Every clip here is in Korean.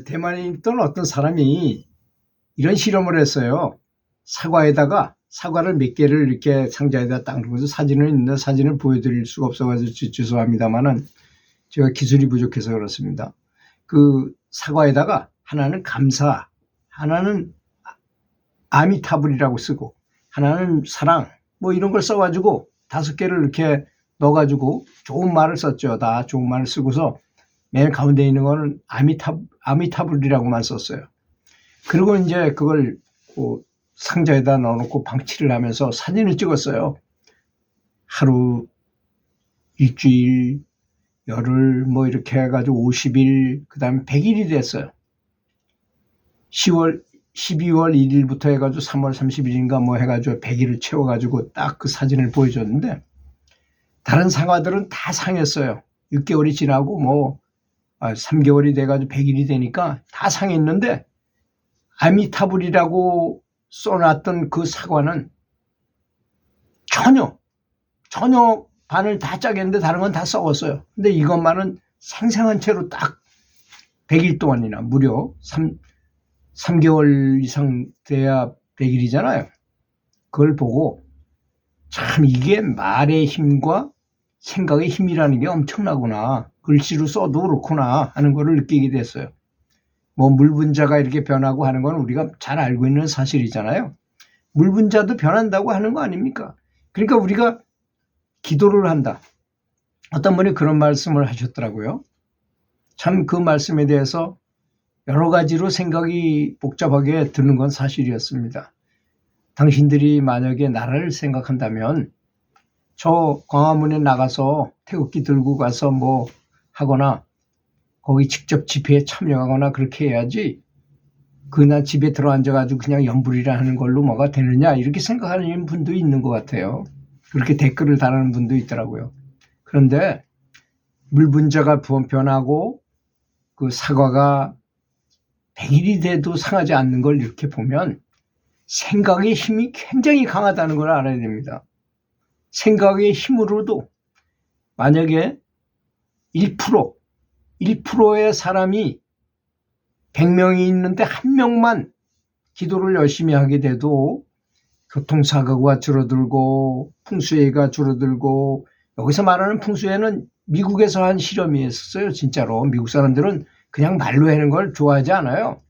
대만에 있던 어떤 사람이 이런 실험을 했어요. 사과를 몇 개를 이렇게 상자에다 딱 넣어서 사진을 있는데 사진을 보여드릴 수가 없어가지고 죄송합니다만은 제가 기술이 부족해서 그렇습니다. 그 사과에다가 하나는 감사, 하나는 아미타불이라고 쓰고 하나는 사랑 뭐 이런 걸 써가지고 5개를 이렇게 넣어가지고 좋은 말을 썼죠. 다 좋은 말을 쓰고서 맨 가운데 있는 거는 아미타불이라고만 썼어요. 그리고 이제 그걸 상자에다 넣어놓고 방치를 하면서 사진을 찍었어요. 하루, 일주일, 열흘 뭐 이렇게 해가지고 50일, 그 다음에 100일이 됐어요. 12월 1일부터 해가지고 3월 30일인가 뭐 해가지고 100일을 채워가지고 딱 그 사진을 보여줬는데 다른 사과들은 다 상했어요. 6개월이 지나고 뭐 3개월이 돼가지고 100일이 되니까 다 상했는데 아미타불이라고 써놨던 그 사과는 전혀 반을 다 짜겠는데 다른 건 다 썩었어요. 근데 이것만은 생생한 채로 딱 100일 동안이나 무려 3개월 이상 돼야 100일이잖아요. 그걸 보고 참 이게 말의 힘과 생각의 힘이라는 게 엄청나구나. 글씨로 써도 그렇구나 하는 거를 느끼게 됐어요. 뭐 물 분자가 이렇게 변하고 하는 건 우리가 잘 알고 있는 사실이잖아요. 물 분자도 변한다고 하는 거 아닙니까? 그러니까 우리가 기도를 한다. 어떤 분이 그런 말씀을 하셨더라고요. 참 그 말씀에 대해서 여러 가지로 생각이 복잡하게 드는 건 사실이었습니다. 당신들이 만약에 나라를 생각한다면 저 광화문에 나가서 태극기 들고 가서 뭐 하거나 거기 직접 집회에 참여하거나 그렇게 해야지 그냥 집에 들어앉아가지고 그냥 연불이라 하는 걸로 뭐가 되느냐 이렇게 생각하는 분도 있는 것 같아요. 그렇게 댓글을 달하는 분도 있더라고요. 그런데 물 분자가 변하고 그 사과가 100일이 돼도 상하지 않는 걸 이렇게 보면 생각의 힘이 굉장히 강하다는 걸 알아야 됩니다. 생각의 힘으로도 만약에 1%의 사람이 100명이 있는데 1명만 기도를 열심히 하게 돼도 교통사고가 줄어들고 풍수해가 줄어들고, 여기서 말하는 풍수해는 미국에서 한 실험이 있었어요. 진짜로 미국 사람들은 그냥 말로 하는 걸 좋아하지 않아요.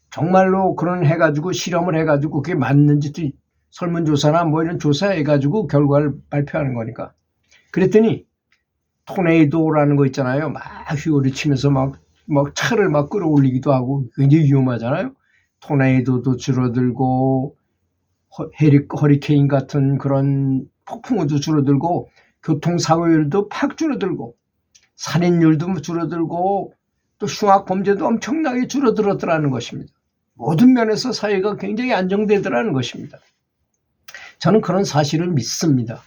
정말로 그런 해가지고 실험을 해가지고 그게 맞는지 설문조사나 뭐 이런 조사해가지고 결과를 발표하는 거니까. 그랬더니 토네이도라는 거 있잖아요. 막 휘몰이치면서 막 차를 막 끌어올리기도 하고 굉장히 위험하잖아요. 토네이도도 줄어들고 허리케인 같은 그런 폭풍우도 줄어들고 교통사고율도 팍 줄어들고 살인율도 줄어들고 또 흉악범죄도 엄청나게 줄어들었더라는 것입니다. 모든 면에서 사회가 굉장히 안정되더라는 것입니다. 저는 그런 사실을 믿습니다.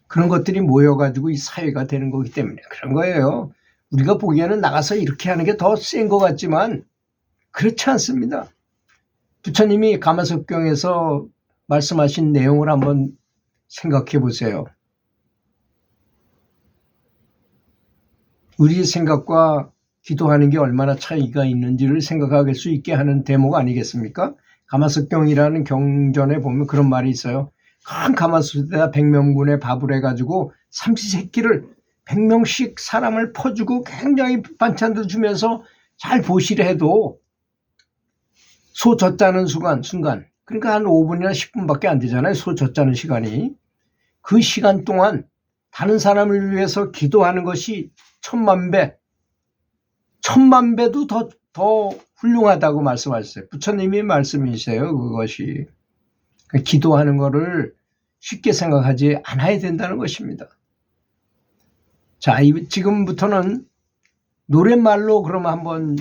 그런 것들이 모여가지고 이 사회가 되는 거기 때문에 그런 거예요. 우리가 보기에는 나가서 이렇게 하는 게 더 센 것 같지만 그렇지 않습니다. 부처님이 가마석경에서 말씀하신 내용을 한번 생각해 보세요. 우리의 생각과 기도하는 게 얼마나 차이가 있는지를 생각할 수 있게 하는 대목 아니겠습니까? 가마석경이라는 경전에 보면 그런 말이 있어요. 큰 가마솥에다 100명분의 밥을 해가지고 삼시세끼를 100명씩 사람을 퍼주고 굉장히 반찬도 주면서 잘 보시려 해도 소 젖자는 순간 그러니까 한 5분이나 10분밖에 안 되잖아요. 소 젖자는 시간이. 그 시간 동안 다른 사람을 위해서 기도하는 것이 10,000배도 더 훌륭하다고 말씀하셨어요. 부처님이 말씀이세요. 그것이. 기도하는 거를 쉽게 생각하지 않아야 된다는 것입니다. 자, 지금부터는 노랫말로 그러면 한번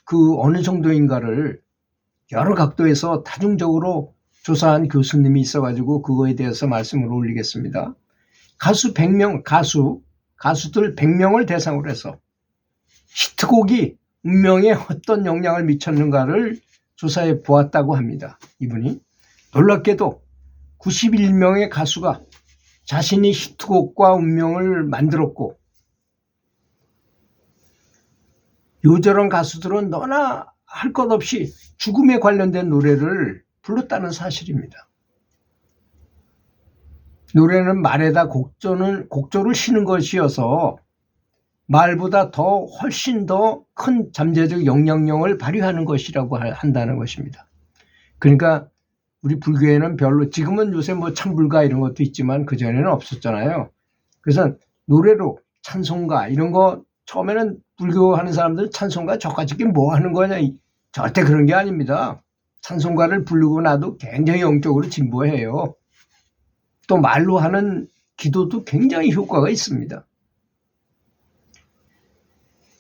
그 어느 정도인가를 여러 각도에서 다중적으로 조사한 교수님이 있어가지고 그거에 대해서 말씀을 올리겠습니다. 가수들 100명을 대상으로 해서 히트곡이 운명에 어떤 영향을 미쳤는가를 조사해 보았다고 합니다. 이분이. 놀랍게도 91명의 가수가 자신이 히트곡과 운명을 만들었고 요저런 가수들은 너나 할 것 없이 죽음에 관련된 노래를 불렀다는 사실입니다. 노래는 말에다 곡조를 싣는 것이어서 말보다 훨씬 더 큰 잠재적 영향력을 발휘하는 것이라고 한다는 것입니다. 그러니까 우리 불교에는 별로, 지금은 요새 뭐 찬불가 이런 것도 있지만 그전에는 없었잖아요. 그래서 노래로 찬송가 이런 거, 처음에는 불교 하는 사람들은 찬송가 저까짓 게 뭐 하는 거냐, 절대 그런 게 아닙니다. 찬송가를 부르고 나도 굉장히 영적으로 진보해요. 또 말로 하는 기도도 굉장히 효과가 있습니다.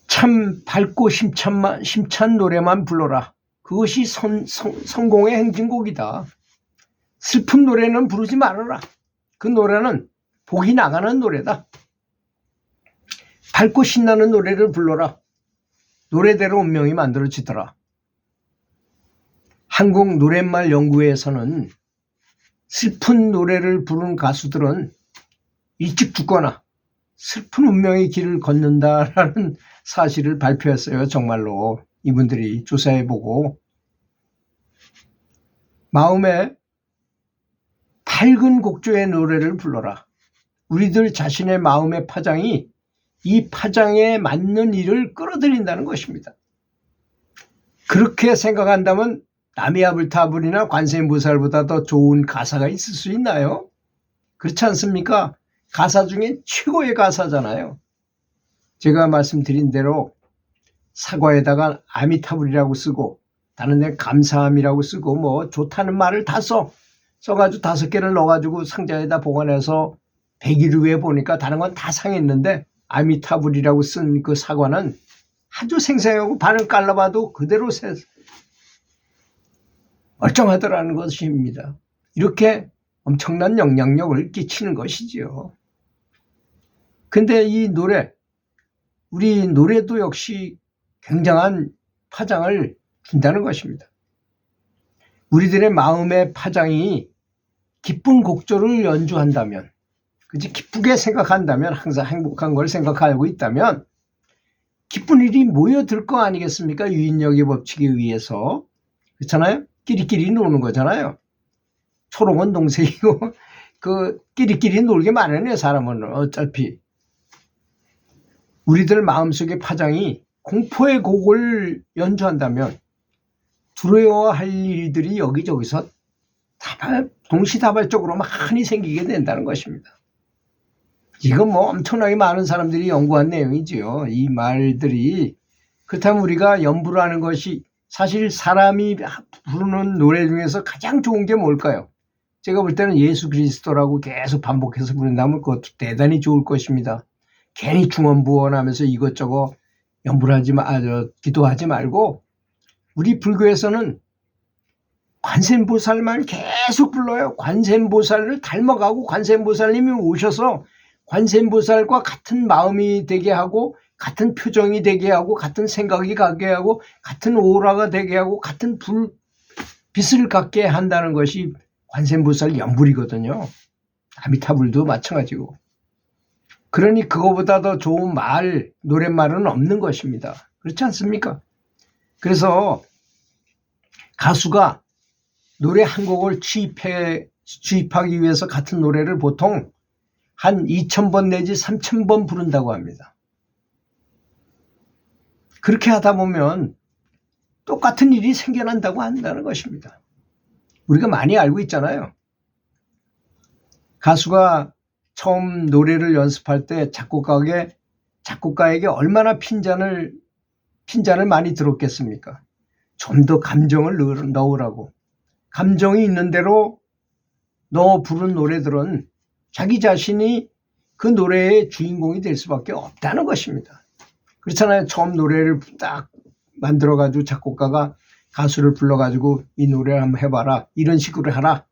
참 밝고 심찬 노래만 불러라. 그것이 성공의 행진곡이다. 슬픈 노래는 부르지 말아라. 그 노래는 복이 나가는 노래다. 밝고 신나는 노래를 불러라. 노래대로 운명이 만들어지더라. 한국 노랫말 연구회에서는 슬픈 노래를 부르는 가수들은 일찍 죽거나 슬픈 운명의 길을 걷는다라는 사실을 발표했어요. 정말로 이분들이 조사해보고, 마음에 밝은 곡조의 노래를 불러라. 우리들 자신의 마음의 파장이 이 파장에 맞는 일을 끌어들인다는 것입니다. 그렇게 생각한다면 나미아불타불이나 관세음보살보다 더 좋은 가사가 있을 수 있나요? 그렇지 않습니까? 가사 중에 최고의 가사잖아요. 제가 말씀드린 대로 사과에다가 아미타불이라고 쓰고 다른 데 감사함이라고 쓰고 뭐 좋다는 말을 다 써가지고 5개를 넣어가지고 상자에다 보관해서 100일 후에 보니까 다른 건 다 상했는데 아미타불이라고 쓴 그 사과는 아주 생생하고 반을 깔라봐도 그대로 멀쩡하더라는 것입니다. 이렇게 엄청난 영향력을 끼치는 것이지요. 근데 이 노래, 우리 노래도 역시 굉장한 파장을 준다는 것입니다. 우리들의 마음의 파장이 기쁜 곡조를 연주한다면, 기쁘게 생각한다면, 항상 행복한 걸 생각하고 있다면 기쁜 일이 모여들 거 아니겠습니까? 유인력의 법칙에 의해서. 그렇잖아요? 끼리끼리 노는 거잖아요. 초롱은 동생이고 끼리끼리 놀게 마련해요. 사람은 어차피. 우리들 마음속의 파장이 공포의 곡을 연주한다면 두려워할 일들이 여기저기서 동시다발적으로 많이 생기게 된다는 것입니다. 이건 뭐 엄청나게 많은 사람들이 연구한 내용이지요. 이 말들이. 그렇다면 우리가 연부를 하는 것이, 사실 사람이 부르는 노래 중에서 가장 좋은 게 뭘까요? 제가 볼 때는 예수 그리스도라고 계속 반복해서 부른다면 그것도 대단히 좋을 것입니다. 괜히 중언부언하면서 이것저것 연부를 기도하지 말고, 우리 불교에서는 관세음보살만 계속 불러요. 관세음보살을 닮아가고 관세음보살님이 오셔서 관세음보살과 같은 마음이 되게 하고, 같은 표정이 되게 하고, 같은 생각이 가게 하고, 같은 오라가 되게 하고, 같은 빛을 갖게 한다는 것이 관세음보살 연불이거든요. 아미타불도 마찬가지고. 그러니 그거보다 더 좋은 노랫말은 없는 것입니다. 그렇지 않습니까? 그래서 가수가 노래 한 곡을 취입하기 위해서 같은 노래를 보통 한 2000번 내지 3000번 부른다고 합니다. 그렇게 하다 보면 똑같은 일이 생겨난다고 한다는 것입니다. 우리가 많이 알고 있잖아요. 가수가 처음 노래를 연습할 때 작곡가에게 얼마나 핀잔을 많이 들었겠습니까? 좀 더 감정을 넣으라고. 감정이 있는 대로 넣어 부른 노래들은 자기 자신이 그 노래의 주인공이 될 수밖에 없다는 것입니다. 그렇잖아요. 처음 노래를 딱 만들어가지고 작곡가가 가수를 불러가지고 이 노래를 한번 해봐라. 이런 식으로 하라.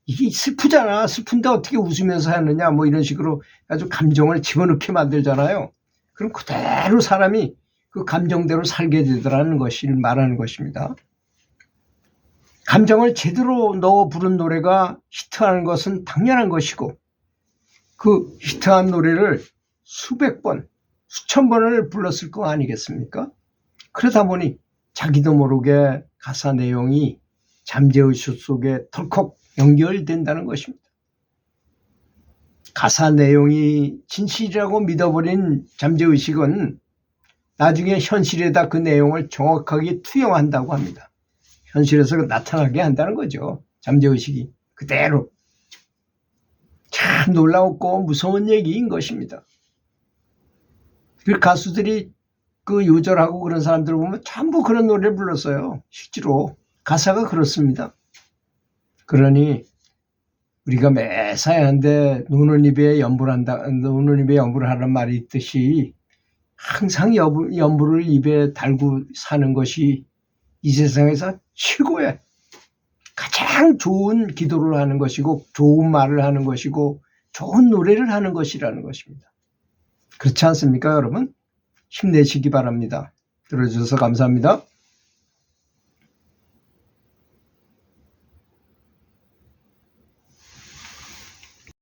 이게 슬프잖아. 슬픈데 어떻게 웃으면서 하느냐. 뭐 이런 식으로 아주 감정을 집어넣게 만들잖아요. 그럼 그대로 사람이 그 감정대로 살게 되더라는 것을 말하는 것입니다. 감정을 제대로 넣어 부른 노래가 히트하는 것은 당연한 것이고, 그 히트한 노래를 수백 번, 수천 번을 불렀을 거 아니겠습니까? 그러다 보니 자기도 모르게 가사 내용이 잠재의식 속에 덜컥 연결된다는 것입니다. 가사 내용이 진실이라고 믿어버린 잠재의식은 나중에 현실에다 그 내용을 정확하게 투영한다고 합니다. 현실에서 나타나게 한다는 거죠. 잠재의식이 그대로. 참 놀라웠고 무서운 얘기인 것입니다. 그 가수들이 그 요절하고 그런 사람들 보면 전부 그런 노래를 불렀어요. 실제로 가사가 그렇습니다. 그러니 우리가 매사에 한데 노는 입에 연불을 하는 말이 있듯이 항상 연불을 입에 달고 사는 것이 이 세상에서 최고의 가장 좋은 기도를 하는 것이고 좋은 말을 하는 것이고 좋은 노래를 하는 것이라는 것입니다. 그렇지 않습니까, 여러분? 힘내시기 바랍니다. 들어주셔서 감사합니다.